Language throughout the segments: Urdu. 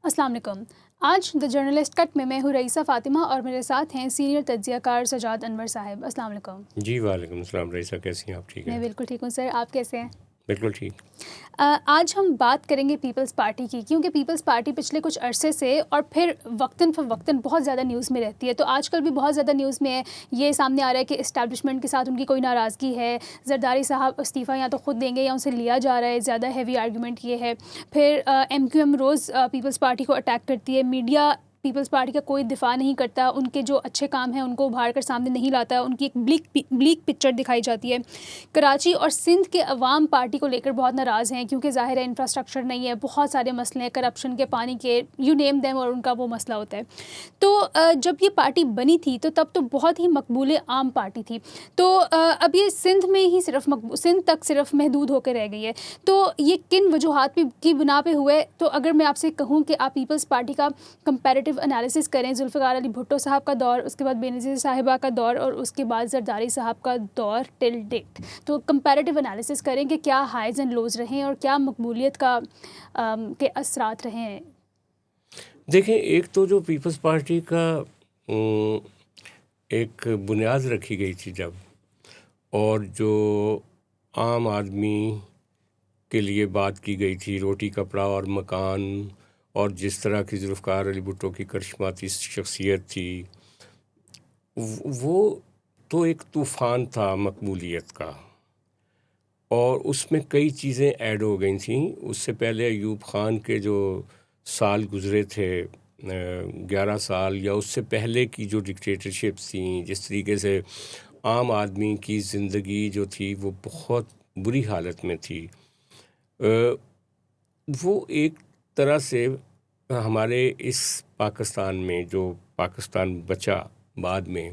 السلام علیکم. آج دا جرنلسٹ کٹ میں ہوں رئیسہ فاطمہ اور میرے ساتھ ہیں سینئر تجزیہ کار سجاد انور صاحب. السلام علیکم. جی وعلیکم السلام. رئیسہ کیسی ہیں آپ؟ ٹھیک ہے؟ میں بالکل ٹھیک ہوں سر, آپ کیسے ہیں؟ بالکل ٹھیک. آج ہم بات کریں گے پیپلز پارٹی کی, کیونکہ پیپلز پارٹی پچھلے کچھ عرصے سے اور پھر وقتاً فوقتاً بہت زیادہ نیوز میں رہتی ہے. تو آج کل بھی بہت زیادہ نیوز میں یہ سامنے آ رہا ہے کہ اسٹیبلشمنٹ کے ساتھ ان کی کوئی ناراضگی ہے. زرداری صاحب استعفیٰ یا تو خود دیں گے یا اسے لیا جا رہا ہے. زیادہ ہیوی آرگومنٹ یہ ہے. پھر ایم کیو ایم روز پیپلز پارٹی کو اٹیک کرتی ہے. میڈیا پیپلز پارٹی کا کوئی دفاع نہیں کرتا, ان کے جو اچھے کام ہیں ان کو ابھار کر سامنے نہیں لاتا, ان کی ایک بلیک پکچر دکھائی جاتی ہے. کراچی اور سندھ کے عوام پارٹی کو لے کر بہت ناراض ہیں, کیونکہ ظاہر ہے انفراسٹرکچر نہیں ہے, بہت سارے مسئلے ہیں, کرپشن کے, پانی کے, یو نیم دیم, اور ان کا وہ مسئلہ ہوتا ہے. تو جب یہ پارٹی بنی تھی تو تب تو بہت ہی مقبول عام پارٹی تھی. تو اب یہ سندھ میں ہی سندھ تک صرف محدود ہو کے رہ گئی ہے. تو یہ کن وجوہات کی بنا پہ ہوئے؟ تو اگر میں آپ سے کہوں کہ آپ پیپلز پارٹی کا کمپیریٹیو انالیسس کریں, ذوالفقار علی بھٹو صاحب کا دور, اس کے بعد بینظیر صاحبہ کا دور, اور اس کے بعد زرداری صاحب کا دور ٹل ڈیٹ, تو کمپیریٹیو انالیسس کریں کہ کیا ہائیز اینڈ لوز رہے ہیں اور کیا مقبولیت کے اثرات رہے ہیں. دیکھیں, ایک تو جو پیپلز پارٹی کا ایک بنیاد رکھی گئی تھی جب, اور جو عام آدمی کے لیے بات کی گئی تھی, روٹی کپڑا اور مکان, اور جس طرح کی ذوالفقار علی بھٹو کی کرشماتی شخصیت تھی, وہ تو ایک طوفان تھا مقبولیت کا, اور اس میں کئی چیزیں ایڈ ہو گئی تھیں. اس سے پہلے ایوب خان کے جو سال گزرے تھے, 11 سال, یا اس سے پہلے کی جو ڈکٹیٹرشپس تھیں, جس طریقے سے عام آدمی کی زندگی جو تھی وہ بہت بری حالت میں تھی, وہ ایک طرح سے ہمارے اس پاکستان میں جو پاکستان بچا بعد میں,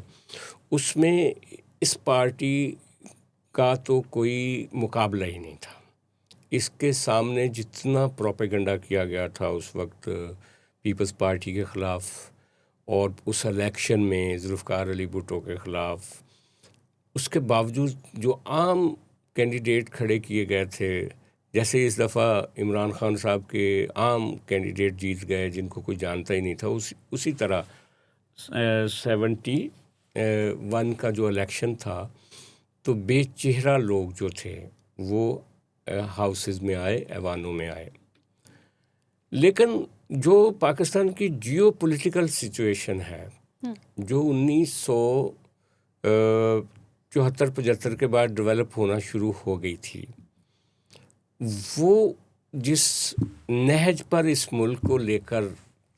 اس میں اس پارٹی کا تو کوئی مقابلہ ہی نہیں تھا. اس کے سامنے جتنا پروپیگنڈا کیا گیا تھا اس وقت پیپلز پارٹی کے خلاف, اور اس الیکشن میں ذوالفقار علی بھٹو کے خلاف, اس کے باوجود جو عام کینڈیڈیٹ کھڑے کیے گئے تھے, جیسے اس دفعہ عمران خان صاحب کے عام کینڈیڈیٹ جیت گئے جن کو کوئی جانتا ہی نہیں تھا, اسی طرح 71 کا جو الیکشن تھا, تو بے چہرہ لوگ جو تھے وہ ہاؤسز میں آئے, ایوانوں میں آئے. لیکن جو پاکستان کی جیو پولیٹیکل سچویشن ہے, جو 1974-75 کے بعد ڈیولپ ہونا شروع ہو گئی تھی, وہ جس نہج پر اس ملک کو لے کر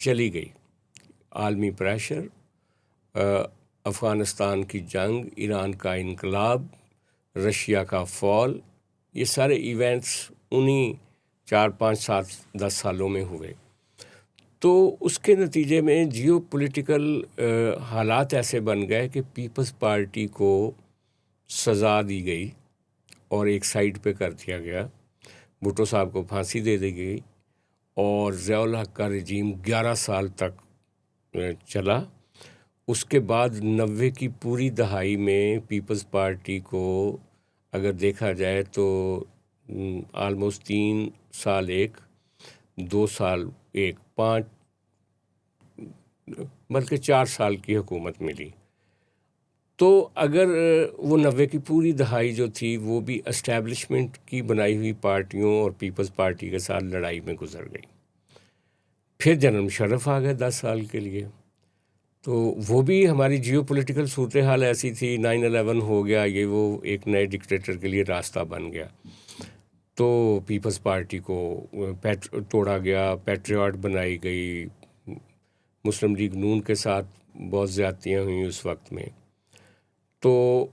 چلی گئی, عالمی پریشر, افغانستان کی جنگ, ایران کا انقلاب, رشیا کا فال, یہ سارے ایونٹس انہی 4-5-7-10 سالوں میں ہوئے. تو اس کے نتیجے میں جیو پولیٹیکل حالات ایسے بن گئے کہ پیپلز پارٹی کو سزا دی گئی اور ایک سائڈ پہ کر دیا گیا. بھٹو صاحب کو پھانسی دے دی گئی, اور ضیاء الحق کا رجیم 11 سال تک چلا. اس کے بعد 90 کی پوری دہائی میں پیپلز پارٹی کو اگر دیکھا جائے تو آلموسٹ 3 سال 1, 2 سال 1, 5 بلکہ 4 سال کی حکومت ملی. تو اگر وہ 90 کی پوری دہائی جو تھی وہ بھی اسٹیبلشمنٹ کی بنائی ہوئی پارٹیوں اور پیپلز پارٹی کے ساتھ لڑائی میں گزر گئی. پھر جنرل مشرف آ گئے 10 سال کے لیے, تو وہ بھی ہماری جیو پولیٹیکل صورتحال ایسی تھی. 9/11 ہو گیا, یہ وہ ایک نئے ڈکٹیٹر کے لیے راستہ بن گیا, تو پیپلز پارٹی کو توڑا گیا, پیٹریاٹ بنائی گئی. مسلم لیگ نون کے ساتھ بہت زیادتیاں ہوئیں اس وقت میں. تو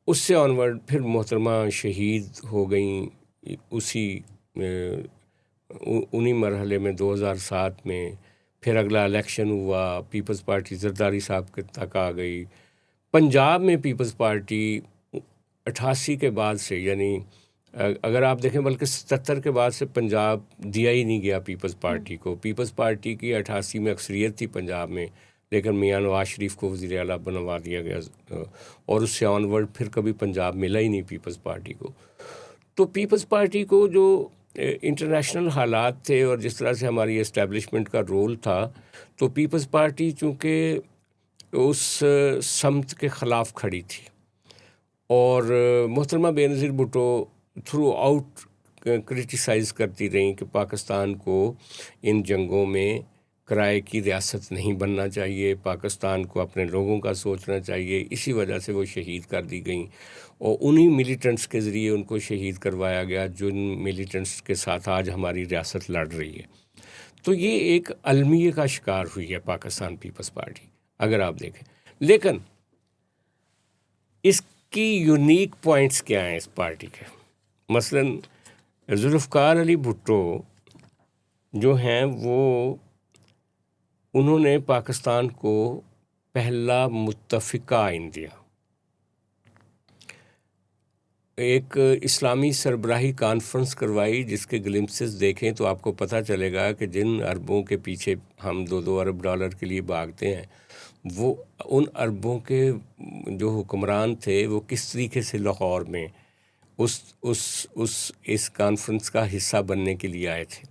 اس سے آنورڈ پھر محترمہ شہید ہو گئیں انہی مرحلے میں 2007 میں. پھر اگلا الیکشن ہوا, پیپلز پارٹی زرداری صاحب کے تک آ گئی. پنجاب میں پیپلز پارٹی 88 کے بعد سے, یعنی اگر آپ دیکھیں بلکہ 77 کے بعد سے پنجاب دیا ہی نہیں گیا پیپلز پارٹی کو. پیپلز پارٹی کی 88 میں اکثریت تھی پنجاب میں, لیکن میاں نواز شریف کو وزیر اعلیٰ بنوا دیا گیا, اور اس سے آنورڈ پھر کبھی پنجاب ملا ہی نہیں پیپلز پارٹی کو. تو پیپلز پارٹی کو جو انٹرنیشنل حالات تھے اور جس طرح سے ہماری اسٹیبلشمنٹ کا رول تھا، تو پیپلز پارٹی چونکہ اس سمت کے خلاف کھڑی تھی، اور محترمہ بے نظیر بھٹو تھرو آؤٹ کرٹیسائز کرتی رہیں کہ پاکستان کو ان جنگوں میں کرائے کی ریاست نہیں بننا چاہیے، پاکستان کو اپنے لوگوں کا سوچنا چاہیے. اسی وجہ سے وہ شہید کر دی گئیں، اور انہی ملیٹنٹس کے ذریعے ان کو شہید کروایا گیا جن ملیٹنٹس کے ساتھ آج ہماری ریاست لڑ رہی ہے. تو یہ ایک المیہ کا شکار ہوئی ہے پاکستان پیپلز پارٹی اگر آپ دیکھیں. لیکن اس کی یونیک پوائنٹس کیا ہیں اس پارٹی کے؟ مثلاً ذوالفقار علی بھٹو جو ہیں وہ انہوں نے پاکستان کو پہلا متفقہ آئین دیا. ایک اسلامی سربراہی کانفرنس کروائی جس کے گلمپسز دیکھیں تو آپ کو پتہ چلے گا کہ جن اربوں کے پیچھے ہم 2 ارب ڈالر کے لیے بھاگتے ہیں، وہ ان اربوں کے جو حکمران تھے وہ کس طریقے سے لاہور میں اس کانفرنس کا حصہ بننے کے لیے آئے تھے.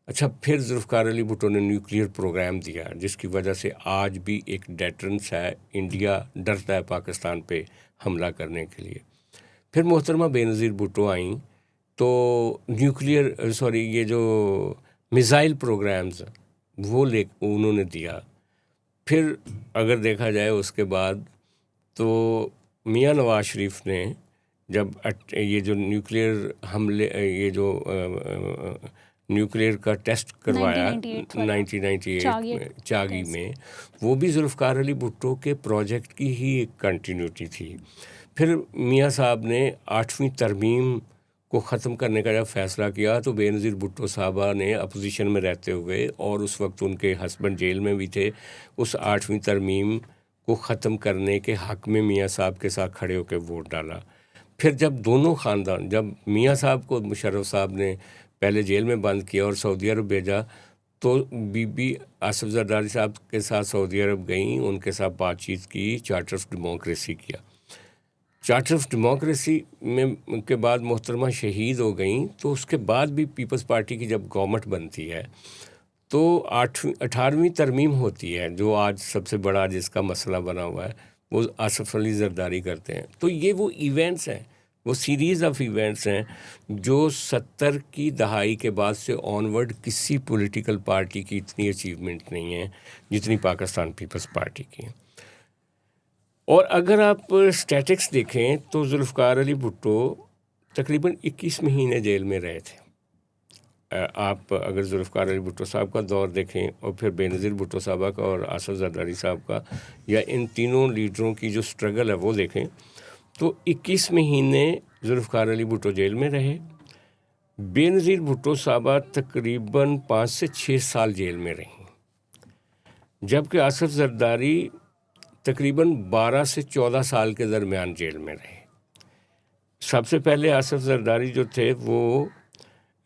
اچھا، پھر ذوالفقار علی بھٹو نے نیوکلیئر پروگرام دیا جس کی وجہ سے آج بھی ایک ڈیٹرنس ہے، انڈیا ڈرتا ہے پاکستان پہ حملہ کرنے کے لیے. پھر محترمہ بے نظیر بھٹو آئیں تو یہ جو میزائل پروگرامز وہ انہوں نے دیا. پھر اگر دیکھا جائے اس کے بعد تو میاں نواز شریف نے جب یہ جو نیوکلیئر حملے یہ جو نیوکلیئر کا ٹیسٹ کروایا 1998 میں چاگی میں، وہ بھی ذوالفقار علی بھٹو کے پروجیکٹ کی ہی ایک کنٹینیوٹی تھی. پھر میاں صاحب نے 8ویں ترمیم کو ختم کرنے کا جب فیصلہ کیا تو بے نظیر بھٹو صاحبہ نے اپوزیشن میں رہتے ہوئے، اور اس وقت ان کے ہسبینڈ جیل میں بھی تھے، اس 8ویں ترمیم کو ختم کرنے کے حق میں میاں صاحب کے ساتھ کھڑے ہو کے ووٹ ڈالا. پھر جب دونوں خاندان، جب میاں صاحب کو مشرف صاحب نے پہلے جیل میں بند کیا اور سعودی عرب بھیجا، تو بی بی آصف زرداری صاحب کے ساتھ سعودی عرب گئیں، ان کے ساتھ بات چیت کی، چارٹر آف ڈیموکریسی کیا. چارٹر آف ڈیموکریسی میں کے بعد محترمہ شہید ہو گئیں، تو اس کے بعد بھی پیپلز پارٹی کی جب گورنمنٹ بنتی ہے تو 18ویں ترمیم ہوتی ہے، جو آج سب سے بڑا جس کا مسئلہ بنا ہوا ہے وہ آصف علی زرداری کرتے ہیں. تو یہ وہ ایونٹس ہیں، وہ سیریز آف ایونٹس ہیں جو 70 کی دہائی کے بعد سے آنورڈ کسی پولیٹیکل پارٹی کی اتنی اچیومنٹ نہیں ہے جتنی پاکستان پیپلز پارٹی کی ہیں. اور اگر آپ اسٹیٹکس دیکھیں تو ذوالفقار علی بھٹو تقریباً 21 مہینے جیل میں رہے تھے. آپ اگر ذوالفقار علی بھٹو صاحب کا دور دیکھیں اور پھر بے نظیر بھٹو صاحبہ کا اور آصف زرداری صاحب کا، یا ان تینوں لیڈروں کی جو اسٹرگل ہے وہ دیکھیں تو 21 مہینے ذوالفقار علی بھٹو جیل میں رہے. بے نظیر بھٹو صاحبہ تقریباً 5 سے 6 سال جیل میں رہیں، جبکہ آصف زرداری تقریباً 12 سے 14 سال کے درمیان جیل میں رہے. سب سے پہلے آصف زرداری جو تھے وہ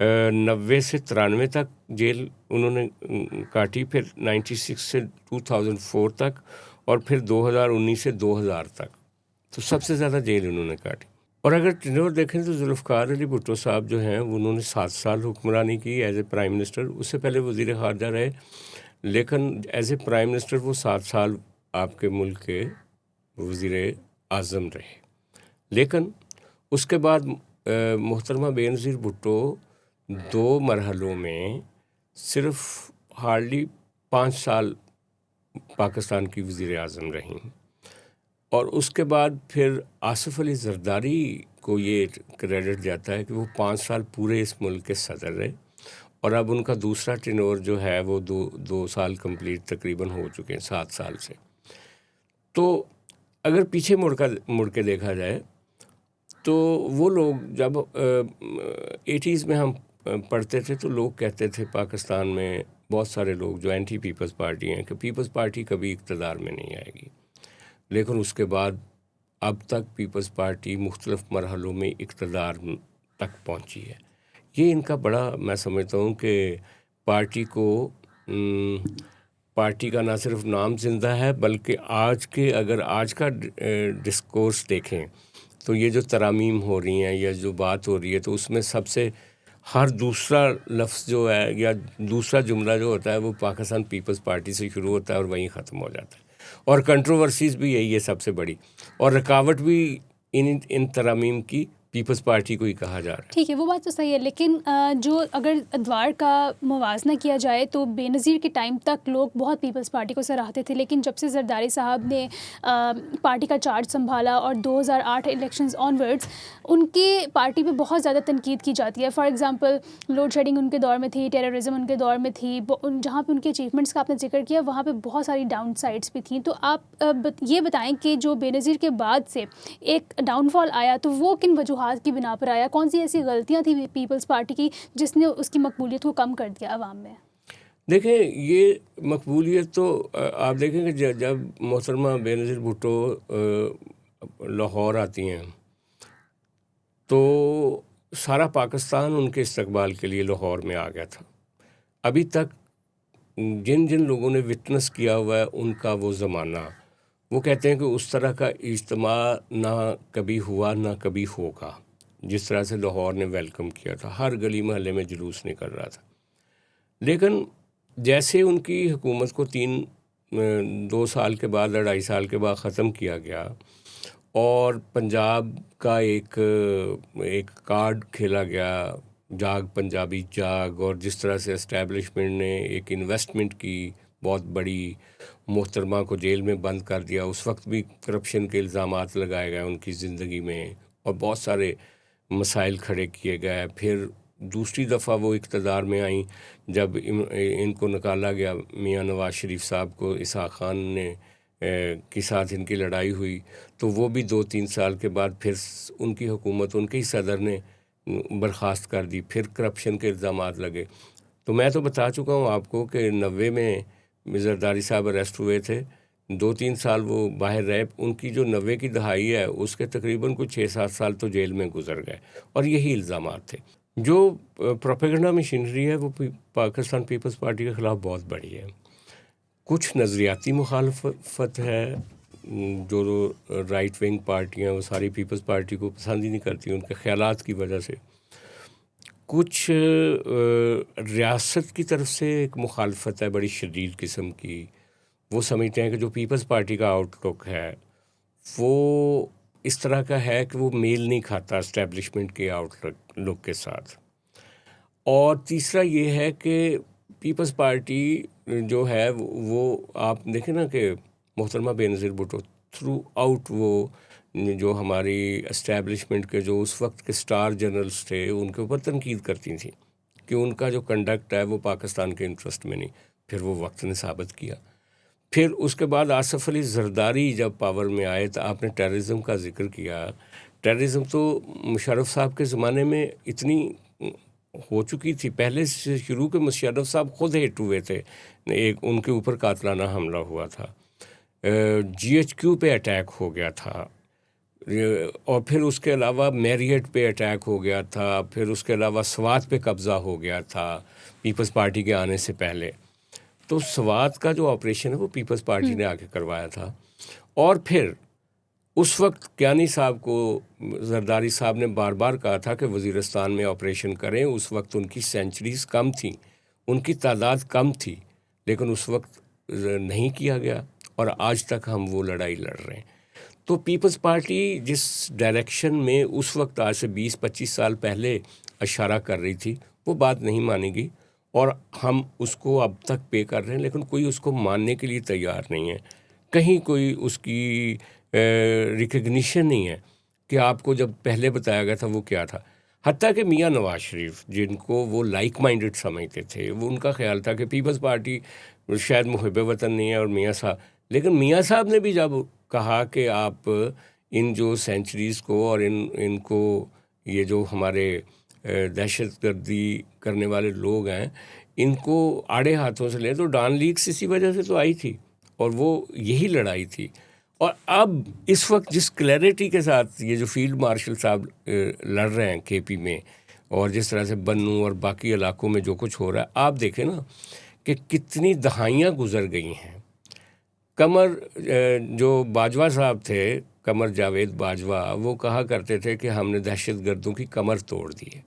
90 سے 93 تک جیل انہوں نے کاٹی، پھر 96 سے 2004 تک، اور پھر 2019 سے 2000 تک. تو سب سے زیادہ جیل انہوں نے کاٹی. اور اگر ٹینور دیکھیں تو ذوالفقار علی بھٹو صاحب جو ہیں انہوں نے 7 سال حکمرانی کی ایز اے پرائم منسٹر. اس سے پہلے وزیر خارجہ رہے، لیکن ایز اے پرائم منسٹر وہ 7 سال آپ کے ملک کے وزیر اعظم رہے. لیکن اس کے بعد محترمہ بے نظیر بھٹو 2 مرحلوں میں صرف ہارڈلی 5 سال پاکستان کی وزیر اعظم رہیں. اور اس کے بعد پھر آصف علی زرداری کو یہ کریڈٹ جاتا ہے کہ وہ 5 سال پورے اس ملک کے صدر رہے، اور اب ان کا دوسرا ٹینور جو ہے وہ 2 سال کمپلیٹ تقریباً ہو چکے ہیں 7 سال سے. تو اگر پیچھے مڑ کے دیکھا جائے تو وہ لوگ جب 80s میں ہم پڑھتے تھے تو لوگ کہتے تھے پاکستان میں بہت سارے لوگ جو اینٹی پیپلز پارٹی ہیں کہ پیپلز پارٹی کبھی اقتدار میں نہیں آئے گی. لیکن اس کے بعد اب تک پیپلز پارٹی مختلف مرحلوں میں اقتدار تک پہنچی ہے. یہ ان کا بڑا میں سمجھتا ہوں کہ پارٹی کا نہ صرف نام زندہ ہے بلکہ اگر آج کا ڈسکورس دیکھیں تو یہ جو ترامیم ہو رہی ہیں یا جو بات ہو رہی ہے تو اس میں سب سے ہر دوسرا لفظ جو ہے یا دوسرا جملہ جو ہوتا ہے وہ پاکستان پیپلز پارٹی سے شروع ہوتا ہے اور وہیں ختم ہو جاتا ہے. اور کنٹروورسیز بھی یہی ہے سب سے بڑی, اور رکاوٹ بھی ان ترامیم کی پیپلز پارٹی کو ہی کہا جا رہا ہے. ٹھیک ہے, وہ بات تو صحیح ہے, لیکن جو اگر ادوار کا موازنہ کیا جائے تو بے نظیر کے ٹائم تک لوگ بہت پیپلز پارٹی کو سراہتے تھے, لیکن جب سے زرداری صاحب نے پارٹی کا چارج سنبھالا اور 2008 الیکشنز آنورڈز ان کی پارٹی پہ بہت زیادہ تنقید کی جاتی ہے. فار ایگزامپل لوڈ شیڈنگ ان کے دور میں تھی, ٹیررزم ان کے دور میں تھی, جہاں پہ ان کے اچیومنٹس کا آپ نے ذکر کیا وہاں پہ بہت ساری ڈاؤن سائڈس بھی تھیں. تو آپ یہ بتائیں کہ جو بے نظیر کے بعد سے ایک ڈاؤن فال آیا تو وہ کن وجوہات کی بنا پر آیا, کون سی ایسی غلطیاں تھیں پیپلز پارٹی کی جس نے اس کی مقبولیت کو کم کر دیا عوام میں؟ دیکھیں یہ مقبولیت تو آپ دیکھیں کہ جب محترمہ بے نظیر بھٹو لاہور آتی ہیں تو سارا پاکستان ان کے استقبال کے لیے لاہور میں آ گیا تھا. ابھی تک جن جن لوگوں نے وٹنس کیا ہوا ہے ان کا وہ زمانہ, وہ کہتے ہیں کہ اس طرح کا اجتماع نہ کبھی ہوا نہ کبھی ہوگا جس طرح سے لاہور نے ویلکم کیا تھا. ہر گلی محلے میں جلوس نکل رہا تھا. لیکن جیسے ان کی حکومت کو 2 سال کے بعد 2.5 سال کے بعد ختم کیا گیا اور پنجاب کا ایک کارڈ کھیلا گیا, جاگ پنجابی جاگ, اور جس طرح سے اسٹیبلشمنٹ نے ایک انویسٹمنٹ کی بہت بڑی, محترمہ کو جیل میں بند کر دیا. اس وقت بھی کرپشن کے الزامات لگائے گئے ان کی زندگی میں اور بہت سارے مسائل کھڑے کیے گئے. پھر دوسری دفعہ وہ اقتدار میں آئیں جب ان کو نکالا گیا, میاں نواز شریف صاحب کو اسحاق خان نے کے ساتھ ان کی لڑائی ہوئی, تو وہ بھی 2-3 سال کے بعد پھر ان کی حکومت ان کے ہی صدر نے برخاست کر دی. پھر کرپشن کے الزامات لگے. تو میں تو بتا چکا ہوں آپ کو کہ 90 میں زرداری صاحب اریسٹ ہوئے تھے, 2-3 سال وہ باہر رہے. ان کی جو 90 کی دہائی ہے اس کے تقریباً کچھ 6-7 سال تو جیل میں گزر گئے, اور یہی الزامات تھے. جو پروپیگنڈا مشینری ہے وہ پاکستان پیپلز پارٹی کے خلاف بہت بڑی ہے. کچھ نظریاتی مخالفت ہے, جو رائٹ ونگ پارٹیاں وہ ساری پیپلز پارٹی کو پسند ہی نہیں کرتی ان کے خیالات کی وجہ سے. کچھ ریاست کی طرف سے ایک مخالفت ہے بڑی شدید قسم کی. وہ سمجھتے ہیں کہ جو پیپلز پارٹی کا آؤٹ لک ہے وہ اس طرح کا ہے کہ وہ میل نہیں کھاتا اسٹیبلشمنٹ کے آؤٹ لک کے ساتھ. اور تیسرا یہ ہے کہ پیپلز پارٹی جو ہے وہ آپ دیکھیں نا کہ محترمہ بے نظیر بھٹو تھرو آؤٹ وہ جو ہماری اسٹیبلشمنٹ کے جو اس وقت کے سٹار جنرلز تھے ان کے اوپر تنقید کرتی تھیں کہ ان کا جو کنڈکٹ ہے وہ پاکستان کے انٹرسٹ میں نہیں. پھر وہ وقت نے ثابت کیا. پھر اس کے بعد آصف علی زرداری جب پاور میں آئے تو آپ نے ٹیررزم کا ذکر کیا. ٹیررزم تو مشرف صاحب کے زمانے میں اتنی ہو چکی تھی, پہلے سے شروع کے مشرف صاحب خود ہٹ ہوئے تھے, ایک ان کے اوپر قاتلانہ حملہ ہوا تھا, GHQ پہ اٹیک ہو گیا تھا, اور پھر اس کے علاوہ میریٹ پہ اٹیک ہو گیا تھا, پھر اس کے علاوہ سوات پہ قبضہ ہو گیا تھا پیپلز پارٹی کے آنے سے پہلے. تو سوات کا جو آپریشن ہے وہ پیپلز پارٹی نے آگے کروایا تھا. اور پھر اس وقت کیانی صاحب کو زرداری صاحب نے بار بار کہا تھا کہ وزیرستان میں آپریشن کریں. اس وقت ان کی سینچریز کم تھیں, ان کی تعداد کم تھی, لیکن اس وقت نہیں کیا گیا اور آج تک ہم وہ لڑائی لڑ رہے ہیں. تو پیپلز پارٹی جس ڈائریکشن میں اس وقت آج سے 20-25 سال پہلے اشارہ کر رہی تھی وہ بات نہیں مانے گی, اور ہم اس کو اب تک پے کر رہے ہیں, لیکن کوئی اس کو ماننے کے لیے تیار نہیں ہے. کہیں کوئی اس کی ریکگنیشن نہیں ہے کہ آپ کو جب پہلے بتایا گیا تھا وہ کیا تھا. حتیٰ کہ میاں نواز شریف جن کو وہ لائک مائنڈڈ سمجھتے تھے, وہ ان کا خیال تھا کہ پیپلز پارٹی شاید محب وطن نہیں ہے, اور میاں صاحب, لیکن میاں صاحب نے بھی جب کہا کہ آپ ان جو سینچریز کو اور ان کو یہ جو ہمارے دہشت گردی کرنے والے لوگ ہیں ان کو آڑے ہاتھوں سے لیں, تو ڈان لیگس اسی وجہ سے تو آئی تھی اور وہ یہی لڑائی تھی. اور اب اس وقت جس کلیئرٹی کے ساتھ یہ جو فیلڈ مارشل صاحب لڑ رہے ہیں KP میں, اور جس طرح سے بنوں اور باقی علاقوں میں جو کچھ ہو رہا ہے, آپ دیکھیں نا کہ کتنی دہائیاں گزر گئی ہیں. قمر جو باجوہ صاحب تھے, قمر جاوید باجوہ, وہ کہا کرتے تھے کہ ہم نے دہشت گردوں کی کمر توڑ دی ہے,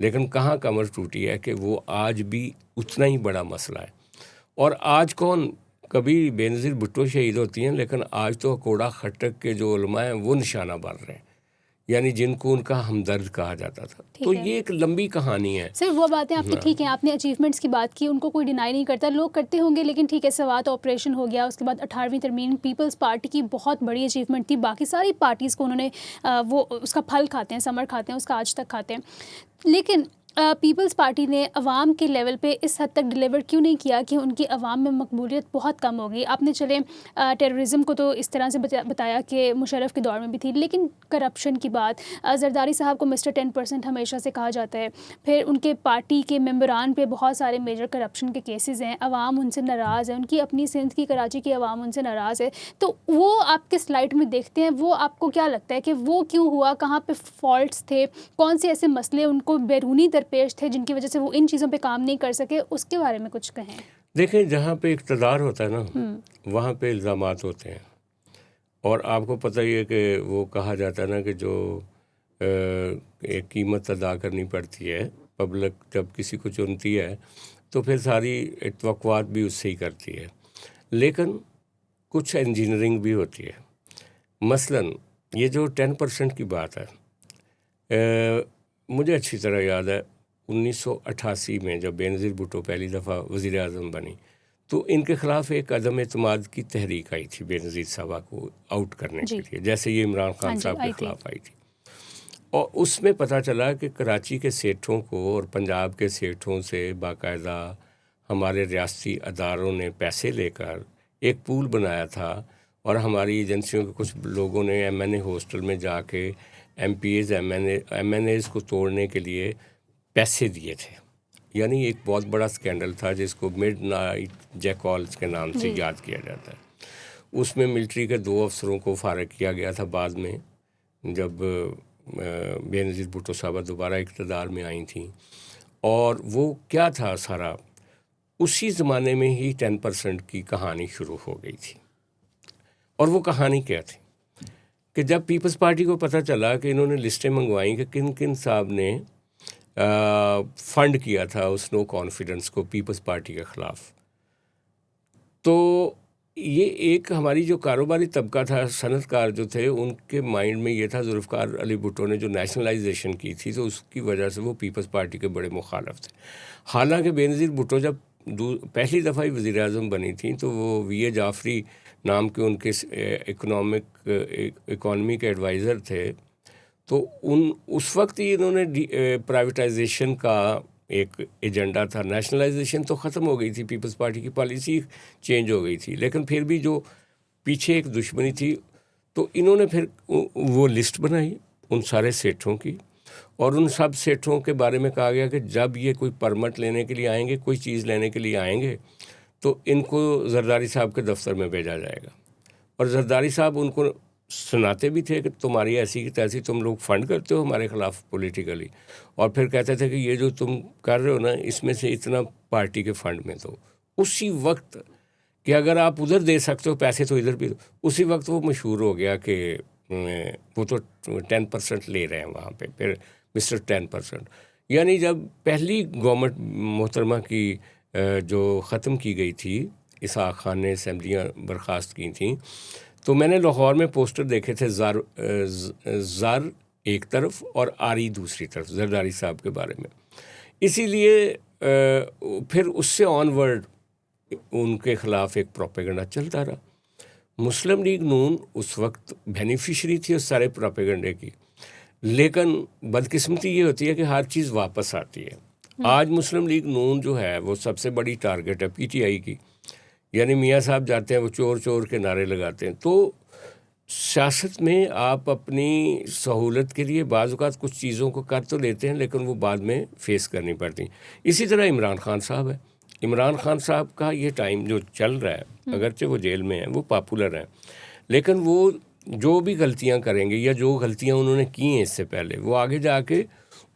لیکن کہاں کمر ٹوٹی ہے کہ وہ آج بھی اتنا ہی بڑا مسئلہ ہے. اور آج کون کبھی بے نظیر بھٹو شہید ہوتی ہیں لیکن آج تو کوڑا خٹک کے جو علماء ہیں وہ نشانہ بن رہے ہیں, یعنی جن کو ان کا ہمدرد کہا جاتا تھا. تو یہ ایک لمبی کہانی ہے. سر وہ باتیں آپ کی ٹھیک ہیں, آپ نے اچیومنٹس کی بات کی, ان کو کوئی ڈینائی نہیں کرتا, لوگ کرتے ہوں گے, لیکن ٹھیک ہے سوات آپریشن ہو گیا, اس کے بعد 18ویں ترمیم پیپلز پارٹی کی بہت بڑی اچیومنٹ تھی, باقی ساری پارٹیز کو انہوں نے وہ اس کا پھل کھاتے ہیں, ثمر کھاتے ہیں, اس کا آج تک کھاتے ہیں. لیکن پیپلز پارٹی نے عوام کے لیول پہ اس حد تک ڈیلیور کیوں نہیں کیا کہ ان کی عوام میں مقبولیت بہت کم ہو گئی. آپ نے چلے ٹیررزم کو تو اس طرح سے بتایا کہ مشرف کے دور میں بھی تھی, لیکن کرپشن کی بات, زرداری صاحب کو مسٹر 10% ہمیشہ سے کہا جاتا ہے, پھر ان کے پارٹی کے ممبران پہ بہت سارے میجر کرپشن کے کیسز ہیں, عوام ان سے ناراض ہے, ان کی اپنی سندھ کی کراچی کی عوام ان سے ناراض ہے. تو وہ آپ کے سلائڈ میں دیکھتے ہیں, وہ آپ کو کیا لگتا ہے کہ وہ کیوں ہوا, کہاں پہ فالٹس تھے, کون سے ایسے مسئلے ان کو بیرونی درپیش تھے جن کی وجہ سے وہ ان چیزوں پہ کام نہیں کر سکے, اس کے بارے میں کچھ کہیں. دیکھیں, جہاں پہ اقتدار ہوتا ہے نا وہاں پہ الزامات ہوتے ہیں, اور آپ کو پتہ ہی ہے کہ وہ کہا جاتا ہے نا کہ جو ایک قیمت ادا کرنی پڑتی ہے, پبلک جب کسی کو چنتی ہے تو پھر ساری توقعات بھی اس سے ہی کرتی ہے, لیکن کچھ انجینئرنگ بھی ہوتی ہے. مثلاً یہ جو 10% کی بات ہے, مجھے اچھی طرح یاد ہے 1988 میں جب بے نظیر بھٹو پہلی دفعہ وزیر اعظم بنی تو ان کے خلاف ایک عدم اعتماد کی تحریک آئی تھی بے نظیر صاحبہ کو آؤٹ کرنے کے لیے, جیسے یہ عمران خان صاحب کے خلاف آئی تھی. اور اس میں پتہ چلا کہ کراچی کے سیٹھوں کو اور پنجاب کے سیٹھوں سے باقاعدہ ہمارے ریاستی اداروں نے پیسے لے کر ایک پول بنایا تھا, اور ہماری ایجنسیوں کے کچھ لوگوں نے ایم این اے ہاسٹل میں جا کے M P As M N As کو توڑنے کے لیے پیسے دیے تھے. یعنی ایک بہت بڑا اسکینڈل تھا جس کو مڈ نائٹ جیکالز کے نام سے یاد کیا جاتا ہے. اس میں ملٹری کے 2 افسروں کو فارغ کیا گیا تھا بعد میں, جب بے نظیر بھٹو صاحبہ دوبارہ اقتدار میں آئی تھیں. اور وہ کیا تھا سارا, اسی زمانے میں ہی 10% کی کہانی شروع ہو گئی تھی. اور وہ کہانی کیا تھی کہ جب پیپلز پارٹی کو پتہ چلا کہ انہوں نے لسٹیں منگوائیں کہ کن کن صاحب نے فنڈ کیا تھا اس نو کانفیڈنس کو پیپلز پارٹی کے خلاف, تو یہ ایک ہماری جو کاروباری طبقہ تھا, صنعت کار جو تھے, ان کے مائنڈ میں یہ تھا ذوالفقار علی بھٹو نے جو نیشنلائزیشن کی تھی تو اس کی وجہ سے وہ پیپلز پارٹی کے بڑے مخالف تھے. حالانکہ بے نظیر بھٹو جب پہلی دفعہ ہی وزیر اعظم بنی تھیں تو وہ وی اے جعفری نام کے ان کے اکانومی کے ایڈوائزر تھے, تو اس وقت ہی انہوں نے پرائیویٹائزیشن کا ایک ایجنڈا تھا. نیشنلائزیشن تو ختم ہو گئی تھی, پیپلز پارٹی کی پالیسی چینج ہو گئی تھی, لیکن پھر بھی جو پیچھے ایک دشمنی تھی, تو انہوں نے پھر وہ لسٹ بنائی ان سارے سیٹھوں کی, اور ان سب سیٹھوں کے بارے میں کہا گیا کہ جب یہ کوئی پرمٹ لینے کے لیے آئیں گے, کوئی چیز لینے کے لیے آئیں گے, تو ان کو زرداری صاحب کے دفتر میں بھیجا جائے گا. اور زرداری صاحب ان کو سناتے بھی تھے کہ تمہاری ایسی کی تیسی, تم لوگ فنڈ کرتے ہو ہمارے خلاف پولیٹیکلی, اور پھر کہتے تھے کہ یہ جو تم کر رہے ہو نا اس میں سے اتنا پارٹی کے فنڈ میں دو. اسی وقت کہ اگر آپ ادھر دے سکتے ہو پیسے تو ادھر بھی دو, اسی وقت وہ مشہور ہو گیا کہ وہ تو 10% لے رہے ہیں وہاں پہ, پھر مسٹر 10%. یعنی جب پہلی گورنمنٹ محترمہ کی جو ختم کی گئی تھی, اسحاق خان نے اسمبلیاں برخاست کی تھیں, تو میں نے لاہور میں پوسٹر دیکھے تھے, زر ایک طرف اور آری دوسری طرف, زرداری صاحب کے بارے میں. اسی لیے پھر اس سے آن ورڈ ان کے خلاف ایک پروپیگنڈا چلتا رہا. مسلم لیگ نون اس وقت بینیفیشری تھی اس سارے پروپیگنڈے کی, لیکن بدقسمتی یہ ہوتی ہے کہ ہر چیز واپس آتی ہے. آج مسلم لیگ نون جو ہے وہ سب سے بڑی ٹارگٹ ہے پی ٹی آئی کی, یعنی میاں صاحب جاتے ہیں وہ چور چور کے نعرے لگاتے ہیں. تو سیاست میں آپ اپنی سہولت کے لیے بعض اوقات کچھ چیزوں کو کر تو لیتے ہیں, لیکن وہ بعد میں فیس کرنی پڑتی. اسی طرح عمران خان صاحب ہے, عمران خان صاحب کا یہ ٹائم جو چل رہا ہے, اگرچہ وہ جیل میں ہیں, وہ پاپولر ہیں, لیکن وہ جو بھی غلطیاں کریں گے یا جو غلطیاں انہوں نے کی ہیں اس سے پہلے, وہ آگے جا کے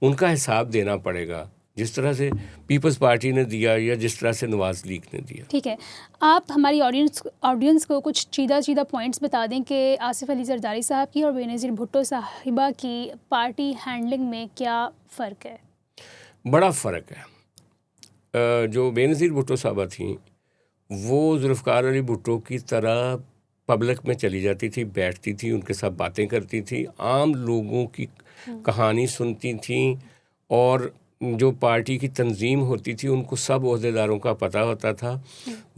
ان کا حساب دینا پڑے گا, جس طرح سے پیپلز پارٹی نے دیا یا جس طرح سے نواز لیگ نے دیا. ٹھیک ہے, آپ ہماری آڈینس کو کچھ چیدہ پوائنٹس بتا دیں کہ آصف علی زرداری صاحب کی اور بے نظیر بھٹو صاحبہ کی پارٹی ہینڈلنگ میں کیا فرق ہے. بڑا فرق ہے. جو بے نظیر بھٹو صاحبہ تھیں وہ ذوالفقار علی بھٹو کی طرح پبلک میں چلی جاتی تھی, بیٹھتی تھی, ان کے ساتھ باتیں کرتی تھی, عام لوگوں کی کہانی سنتی تھیں, اور جو پارٹی کی تنظیم ہوتی تھی ان کو سب عہدیداروں کا پتہ ہوتا تھا.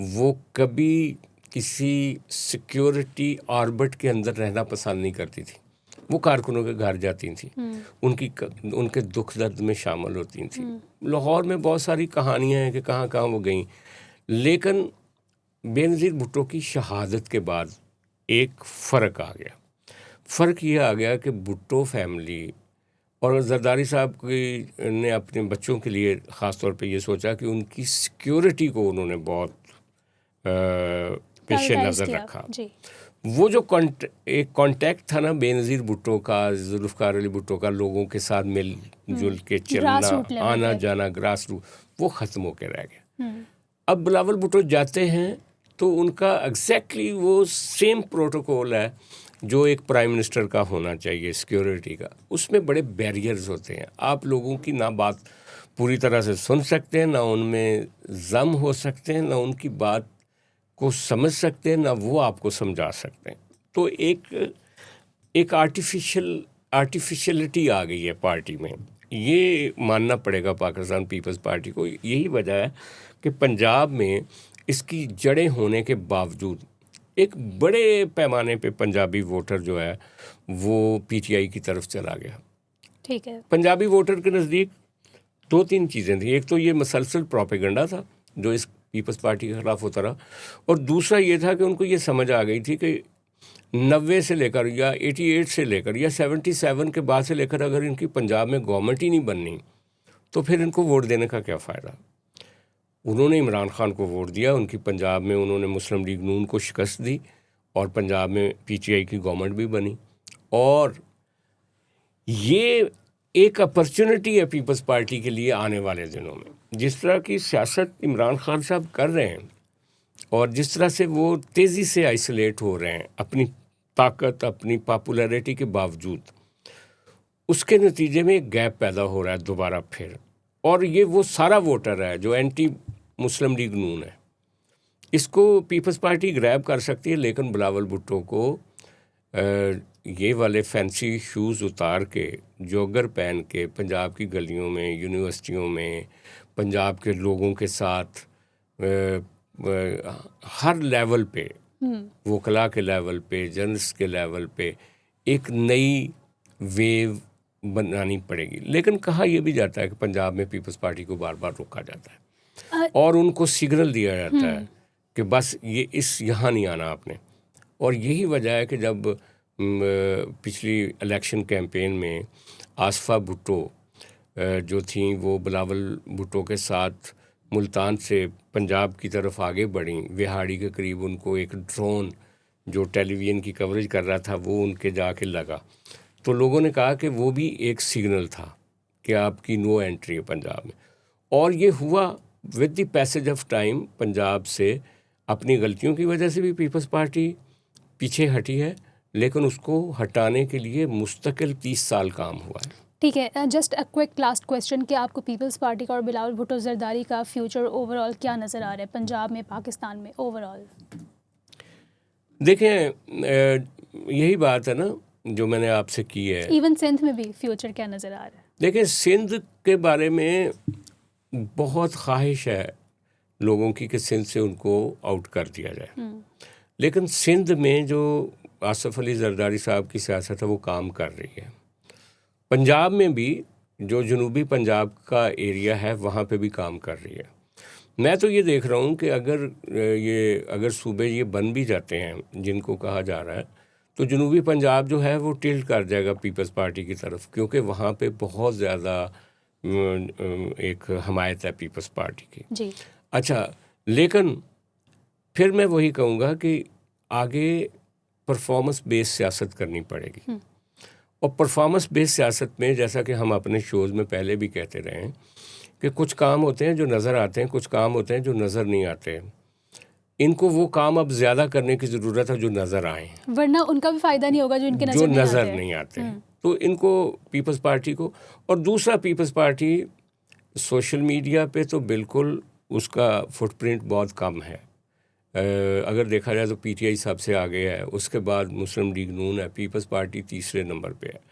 وہ کبھی کسی سیکیورٹی آربٹ کے اندر رہنا پسند نہیں کرتی تھی. وہ کارکنوں کے گھر جاتی تھیں, ان کے دکھ درد میں شامل ہوتی تھیں. لاہور میں بہت ساری کہانیاں ہیں کہ کہاں کہاں وہ گئیں, لیکن بے نظیر بھٹو کی شہادت کے بعد ایک فرق آ گیا. فرق یہ آ گیا کہ بھٹو فیملی اور زرداری صاحب نے اپنے بچوں کے لیے خاص طور پہ یہ سوچا کہ ان کی سیکیورٹی کو انہوں نے بہت پیش نظر رکھا. وہ جو ایک کانٹیکٹ تھا نا بے نظیر بھٹو کا, ذوالفقار علی بھٹو کا, لوگوں کے ساتھ مل جل کے چلنا, آنا جانا, گراس روٹ, وہ ختم ہو کے رہ گیا. اب بلاول بھٹو جاتے ہیں تو ان کا ایگزیکٹلی وہ سیم پروٹوکول ہے جو ایک پرائم منسٹر کا ہونا چاہیے سیکیورٹی کا. اس میں بڑے بیریئرز ہوتے ہیں, آپ لوگوں کی نہ بات پوری طرح سے سن سکتے ہیں, نہ ان میں ضم ہو سکتے ہیں, نہ ان کی بات کو سمجھ سکتے ہیں, نہ وہ آپ کو سمجھا سکتے ہیں. تو ایک آرٹیفیشلٹی آ گئی ہے پارٹی میں. یہ ماننا پڑے گا پاکستان پیپلز پارٹی کو. یہی وجہ ہے کہ پنجاب میں اس کی جڑیں ہونے کے باوجود ایک بڑے پیمانے پہ پنجابی ووٹر جو ہے وہ پی ٹی آئی کی طرف چلا گیا. ٹھیک ہے. پنجابی ووٹر کے نزدیک 2-3 چیزیں تھیں. ایک تو یہ مسلسل پروپیگنڈا تھا جو اس پیپلز پارٹی کے خلاف ہوتا رہا, اور دوسرا یہ تھا کہ ان کو یہ سمجھ آ گئی تھی کہ 90 سے لے کر یا 88 سے لے کر یا 77 کے بعد سے لے کر اگر ان کی پنجاب میں گورنمنٹ ہی نہیں بننی تو پھر ان کو ووٹ دینے کا کیا فائدہ. انہوں نے عمران خان کو ووٹ دیا, ان کی پنجاب میں انہوں نے مسلم لیگ نون کو شکست دی, اور پنجاب میں پی ٹی آئی کی گورنمنٹ بھی بنی. اور یہ ایک اپرچونٹی ہے پیپلز پارٹی کے لیے آنے والے دنوں میں. جس طرح کی سیاست عمران خان صاحب کر رہے ہیں اور جس طرح سے وہ تیزی سے آئسولیٹ ہو رہے ہیں اپنی طاقت, اپنی پاپولیرٹی کے باوجود, اس کے نتیجے میں ایک گیپ پیدا ہو رہا ہے دوبارہ پھر. اور یہ وہ سارا ووٹر ہے جو اینٹی مسلم لیگ نون ہے, اس کو پیپلز پارٹی گریب کر سکتی ہے, لیکن بلاول بھٹو کو یہ والے فینسی شوز اتار کے, جوگر پہن کے پنجاب کی گلیوں میں, یونیورسٹیوں میں, پنجاب کے لوگوں کے ساتھ ہر لیول پہ, وکلا کے لیول پہ, جرنلسٹ کے لیول پہ ایک نئی ویو بنانی پڑے گی. لیکن کہا یہ بھی جاتا ہے کہ پنجاب میں پیپلز پارٹی کو بار بار روکا جاتا ہے اور ان کو سگنل دیا جاتا ہے کہ بس یہاں نہیں آنا آپ نے. اور یہی وجہ ہے کہ جب پچھلی الیکشن کیمپین میں آصفہ بھٹو جو تھیں وہ بلاول بھٹو کے ساتھ ملتان سے پنجاب کی طرف آگے بڑھیں, وہاڑی کے قریب ان کو ایک ڈرون جو ٹیلی ویژن کی کوریج کر رہا تھا وہ ان کے جا کے لگا, تو لوگوں نے کہا کہ وہ بھی ایک سگنل تھا کہ آپ کی نو انٹری ہے پنجاب میں. اور یہ ہوا with the passage of time. Punjab سے اپنی غلطیوں کی وجہ سے بھی پیپلز پارٹی پیچھے ہٹی ہے, لیکن اس کو ہٹانے کے لیے مستقل 30 سال کام ہوا ہے. ٹھیک ہے. Just a quick last question کہ آپ کو پیپلز پارٹی کا اور بلاول بھٹو زرداری کا فیوچر اوور آل کیا نظر آ رہا ہے پنجاب میں, پاکستان میں اوور آل؟ دیکھیں یہی بات ہے نا جو میں نے آپ سے کی ہے. ایون سندھ میں بھی فیوچر کیا نظر آ رہا ہے؟ دیکھیں سندھ کے بارے میں بہت خواہش ہے لوگوں کی کہ سندھ سے ان کو آؤٹ کر دیا جائے, لیکن سندھ میں جو آصف علی زرداری صاحب کی سیاست ہے وہ کام کر رہی ہے. پنجاب میں بھی جو جنوبی پنجاب کا ایریا ہے وہاں پہ بھی کام کر رہی ہے. میں تو یہ دیکھ رہا ہوں کہ اگر صوبے یہ بن بھی جاتے ہیں جن کو کہا جا رہا ہے, تو جنوبی پنجاب جو ہے وہ ٹلٹ کر جائے گا پیپلز پارٹی کی طرف, کیونکہ وہاں پہ بہت زیادہ ایک حمایت ہے پیپلز پارٹی کی. جی اچھا, لیکن پھر میں وہی کہوں گا کہ آگے پرفارمنس بیس سیاست کرنی پڑے گی. اور پرفارمنس بیس سیاست میں جیسا کہ ہم اپنے شوز میں پہلے بھی کہتے رہے ہیں کہ کچھ کام ہوتے ہیں جو نظر آتے ہیں, کچھ کام ہوتے ہیں جو نظر نہیں آتے. ان کو وہ کام اب زیادہ کرنے کی ضرورت ہے جو نظر آئیں, ورنہ ان کا بھی فائدہ نہیں ہوگا جو ان کے نظر نہیں آتے. تو ان کو پیپلز پارٹی کو, اور دوسرا پیپلز پارٹی سوشل میڈیا پہ تو بالکل اس کا فٹ پرنٹ بہت کم ہے. اگر دیکھا جائے تو پی ٹی آئی سب سے آگے ہے, اس کے بعد مسلم لیگ نون ہے, پیپلز پارٹی تیسرے نمبر پہ ہے,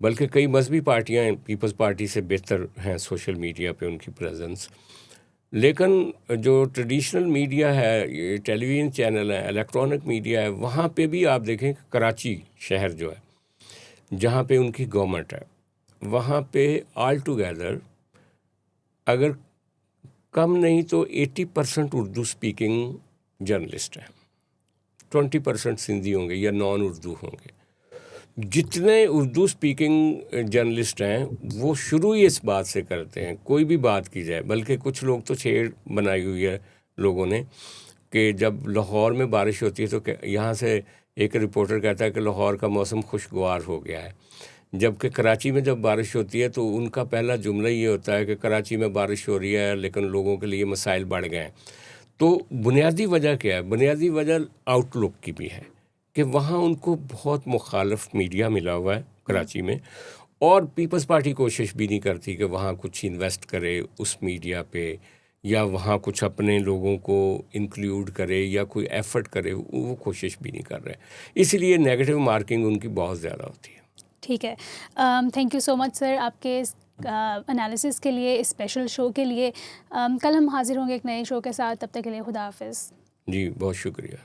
بلکہ کئی مذہبی پارٹیاں پیپلز پارٹی سے بہتر ہیں سوشل میڈیا پہ ان کی پریزنس. لیکن جو ٹریڈیشنل میڈیا ہے, یہ ٹیلی ویژن چینل ہے, الیکٹرانک میڈیا ہے, وہاں پہ بھی آپ دیکھیں کہ کراچی شہر جو ہے جہاں پہ ان کی گورنمنٹ ہے, وہاں پہ آل ٹوگیدر اگر کم نہیں تو 80% اردو اسپیکنگ جرنلسٹ ہیں, 20% سندھی ہوں گے یا نان اردو ہوں گے. جتنے اردو اسپیکنگ جرنلسٹ ہیں وہ شروع ہی اس بات سے کرتے ہیں, کوئی بھی بات کی جائے, بلکہ کچھ لوگ تو چھیڑ بنائی ہوئی ہے لوگوں نے کہ جب لاہور میں بارش ہوتی ہے تو یہاں سے ایک رپورٹر کہتا ہے کہ لاہور کا موسم خوشگوار ہو گیا ہے, جبکہ کراچی میں جب بارش ہوتی ہے تو ان کا پہلا جملہ یہ ہوتا ہے کہ کراچی میں بارش ہو رہی ہے لیکن لوگوں کے لیے مسائل بڑھ گئے ہیں. تو بنیادی وجہ کیا ہے؟ بنیادی وجہ آؤٹ لک کی بھی ہے کہ وہاں ان کو بہت مخالف میڈیا ملا ہوا ہے کراچی میں, اور پیپلز پارٹی کوشش بھی نہیں کرتی کہ وہاں کچھ انویسٹ کرے اس میڈیا پہ, یا وہاں کچھ اپنے لوگوں کو انکلیوڈ کرے یا کوئی ایفرٹ کرے, وہ کوشش بھی نہیں کر رہے, اس لیے نیگیٹو مارکنگ ان کی بہت زیادہ ہوتی ہے. ٹھیک ہے, تھینک یو سو مچ سر آپ کے انالیسس کے لیے, اسپیشل شو کے لیے. کل ہم حاضر ہوں گے ایک نئے شو کے ساتھ, تب تک کے لیے خدا حافظ. جی بہت شکریہ.